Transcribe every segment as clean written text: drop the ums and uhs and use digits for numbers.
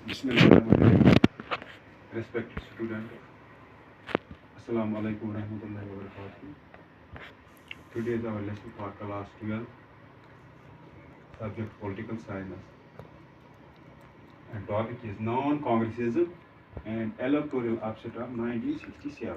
Bismillahirrahmanirrahim. Respected student, Assalamu alaikum warahmatullahi wabarakatuh. Today is our lesson for class 12, subject political science, and topic is non-congressism and electoral upset of 1967.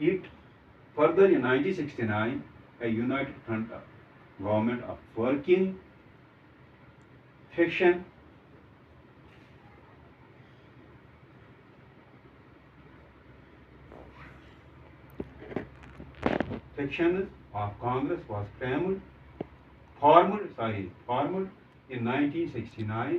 in 1969 a united front government of working faction of Congress was formed in 1969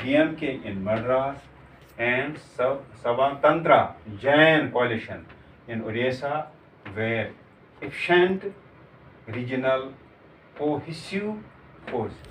DMK in Madras and Savatantra Jain coalition in Odisha were efficient regional cohesive forces।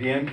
DMK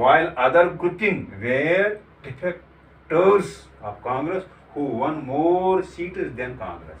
While other grouping were defectors of Congress who won more seats than Congress,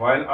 while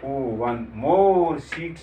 who won more seats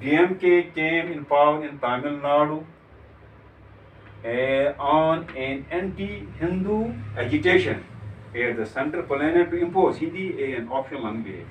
DMK came in power in Tamil Nadu on an anti-Hindu agitation where the center planned to impose Hindi an optional language।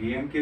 DMK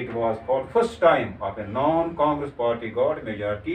It was for first time of a non-Congress party got majority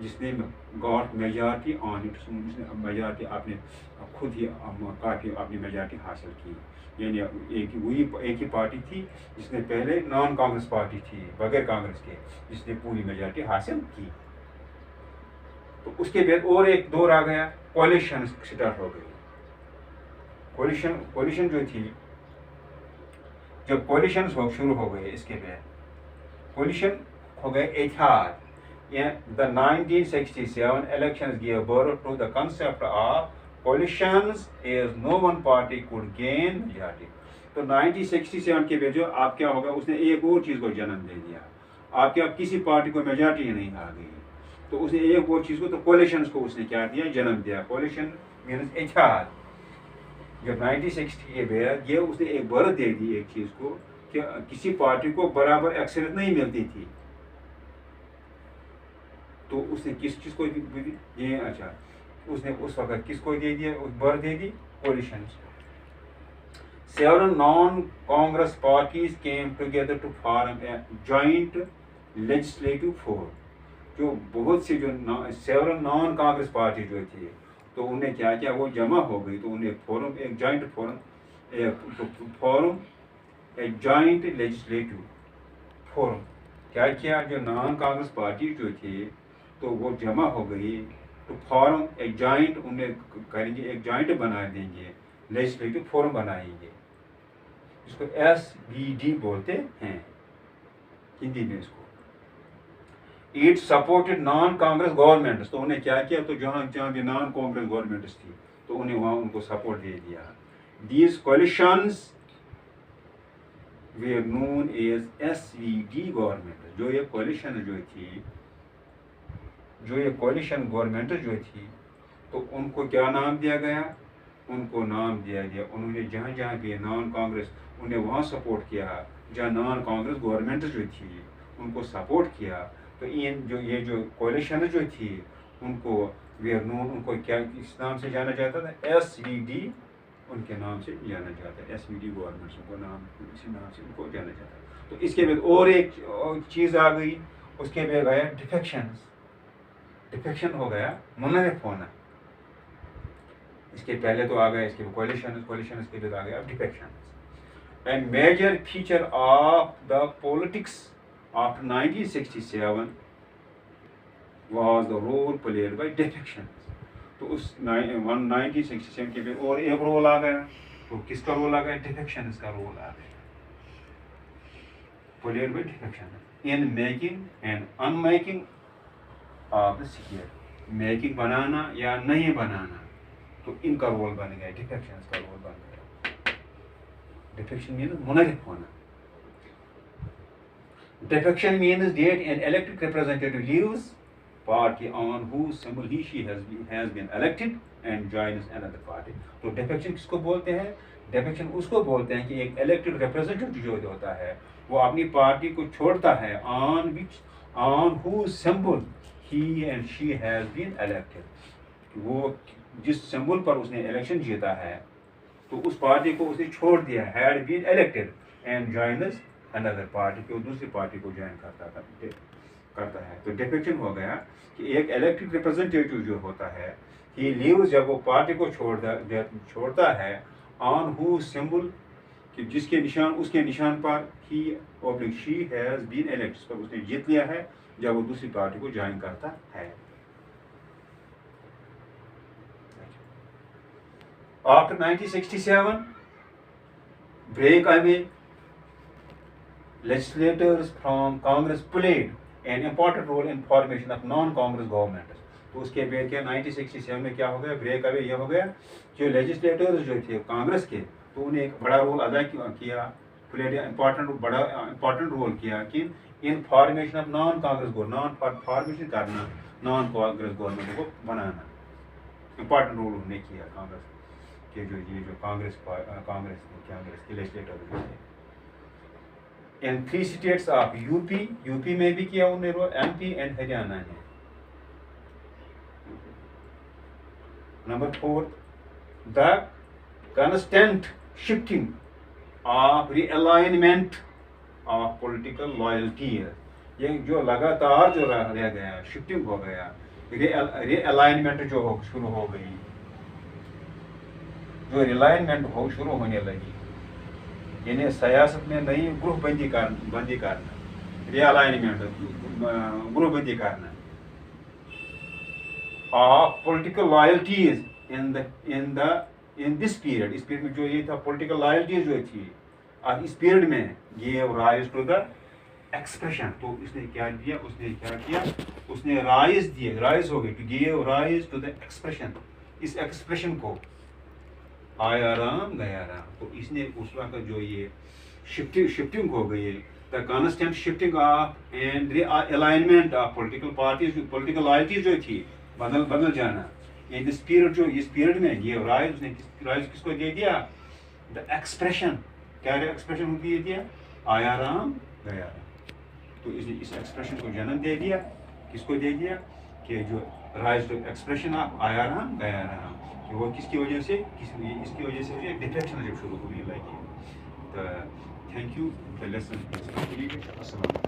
جس نے got majority on it, جس نے majority اپنے خود ہی کافی اپنی majority حاصل کی. یعنی ایک ہی پارٹی تھی جس نے پہلے نان کانگریس پارٹی تھی بغیر کانگریس کے، جس نے پوری میجارٹی حاصل کی. تو اس کے بعد اور ایک دور آ گیا، کولیشن اسٹارٹ ہو گئی. کولیشن جو تھی، جب کولیشن شروع ہو گئے اس کے بعد کولیشن ہو گئے اتحاد. The 1967 elections gave birth to the concept of coalitions as no one party could gain majority. تو 1967 کے بعد جو آپ کیا ہوگا، اس نے ایک اور چیز کو جنم دے دیا. آپ کے اب کسی پارٹی کو میجارٹی نہیں آ گئی، تو اس نے ایک اور چیز کو، تو کولیشنز کو اس نے کیا دیا، جنم دیا. کولیشن مینس اتحاد. جب 1960 کے بعد یہ اس نے ایک برت دے دی ایک چیز کو کہ کسی پارٹی کو برابر اکثریت نہیں ملتی تھی، تو اس نے کس چیز کو یہ اچھا اس نے اس وقت کس کو دے دیا، برت دے دی، coalition. Several non-Congress parties came together to form a joint legislative forum. جو بہت سی جو several non-Congress party جو تھی، تو انہیں کیا کیا، وہ جمع ہو گئی. تو انہیں ایک جوائنٹ فورم ایک جوائنٹ لیجسلیٹو فورم کیا کیا، جو نان کانگریس پارٹی جو تھی تو وہ جمع ہو گئی. تو فورم ایک جوائنٹ انہیں کریں گے، ایک جوائنٹ بنا دیں گے، لیجسلیٹو فورم بنائیں گے، اس کو SBD بولتے ہیں ہندی میں اس کو. It supported non-Congress governments. تو انہیں کیا کیا، تو جہاں بھی نان کانگریس گورنمنٹس تھی تو انہیں وہاں ان کو سپورٹ دے دیا. These coalitions were known as SVD government. جو یہ کولیشن جو تھی، جو یہ کولیشن گورنمنٹ جو تھی، تو ان کو کیا نام دیا گیا، ان کو نام دیا گیا، انہوں نے جہاں جہاں بھی نان کانگریس، انہیں وہاں سپورٹ کیا جہاں نان کانگریس گورنمنٹ جو تھی ان کو سپورٹ کیا. تو یہ جو کولیشن جو تھی ان کو ویئرنون، ان کو کیا اس نام سے جانا جاتا تھا، SVD ان کے نام سے جانا جاتا ہے. SVD گورنمنٹس کو نام، اسی نام سے ان کو جانا جاتا ہے. تو اس کے بعد اور ایک چیز آ گئی، اس کے بعد آیا ڈیفیکشن ہو گیا، منحرف ہونا. اس کے پہلے تو آ گیا، اس کے کولیشن اس کے بعد آ گیا defection. And major feature of the politics after 1967 was the role played by defections. تو اس 1967 کے بعد اور ایک رول آ گیا، تو کس کا رول آ گیا، ڈیفیکشنز کا رول آ گیا. played by defections in making and unmaking of the secure. Making بنانا یا نہیں بنانا، تو ان کا رول بن گیا، ڈیفیکشنز کا رول بن گیا. ڈیفیکشن مینس منحرف ہونا. Defection means that an elected representative leaves party on whose symbol she has been elected and joins another party. تو defection کس کو بولتے ہیں؟ defection اس کو بولتے ہیں کہ ایک elected representative جو ہوتا ہے وہ اپنی پارٹی کو چھوڑتا ہے on whose symbol he and she has been elected. وہ جس سمبل پر اس نے الیکشن جیتا ہے تو اس پارٹی کو اس نے چھوڑ دیا، had been elected and joins another party، کہ وہ دوسری پارٹی کو جوائن کرتا ہے. تو ڈیفیکشن ہو گیا کہ ایک الیکٹڈ ریپرزینٹیٹیو جو ہوتا ہے، ہی لیوز، جب وہ پارٹی کو چھوڑتا ہے، آن ہو سمبل، کہ جس کے نشان، اس کے نشان پر ہی اوبلک شی ہیز بین الیکٹ، پر اس نے جیت لیا ہے جب وہ دوسری پارٹی کو جوائن کرتا ہے. After 1967 break away, legislators from Congress played an important role in formation of non-Congress governments. تو اس کے بعد کیا 1967 میں کیا ہو گیا، بریک اوے یہ ہو گیا کہ لیجسلیٹرز جو تھے کانگریس کے، تو انہیں ایک بڑا رول ادا کیا، پلیڈ امپورٹنٹ رول کیا کہ in formation of non Congress formation کرنا، نان کانگریس گورنمنٹ کو بنانا، امپورٹنٹ رول انہوں نے کیا کانگریس کے، جو یہ جو کانگریس کے لیجسلیٹرز جو تھے. In 3 states of UP میں بھی کیا انہوں نے رول، MP and ہریانہ نے. Number 4, the constant shifting of realignment of political loyalties. یہ جو لگاتار جو رہ گیا، شفٹنگ ہو گیا ری الائنمنٹ جو ہو شروع ہو گئی، جو ریلائنمنٹ ہو شروع ہونے لگی، یعنی سیاست میں نئی گروہ بندی کرنا، ری الائنمنٹ گروہ بندی کرنا of political loyalties in this period, اس پیریڈ میں جو یہ تھا پولیٹیکل لائلٹیز جو تھی اس پیریڈ میں give rise to the expression. تو اس نے کیا دیا، اس نے رائز دیے، رائز ہو گئی to give rise to the expression. اس ایکسپریشن کو آیا رام گیا رام. تو اس نے اس وقت جو یہ شفٹنگ ہو گئی، the constant shifting of and realignment of political parties, political loyalties جو تھی بدل جانا. اس پیریڈ میں یہ رائز، اس نے رائز کس کو دے دیا؟ The expression. کیا ایکسپریشن کو دے دیا؟ آیا رام گیا رام. تو اس نے اس ایکسپریشن کو جنم دے دیا. کس کو دے دیا؟ کہ جو رائز ٹو ایکسپریشن آف آیا رام گیا رام، کہ وہ کس کی وجہ سے، اس کی وجہ سے ڈیفیکشن جب شروع ہونے لگی. تو thank you. The lesson is completed. السلام علیکم.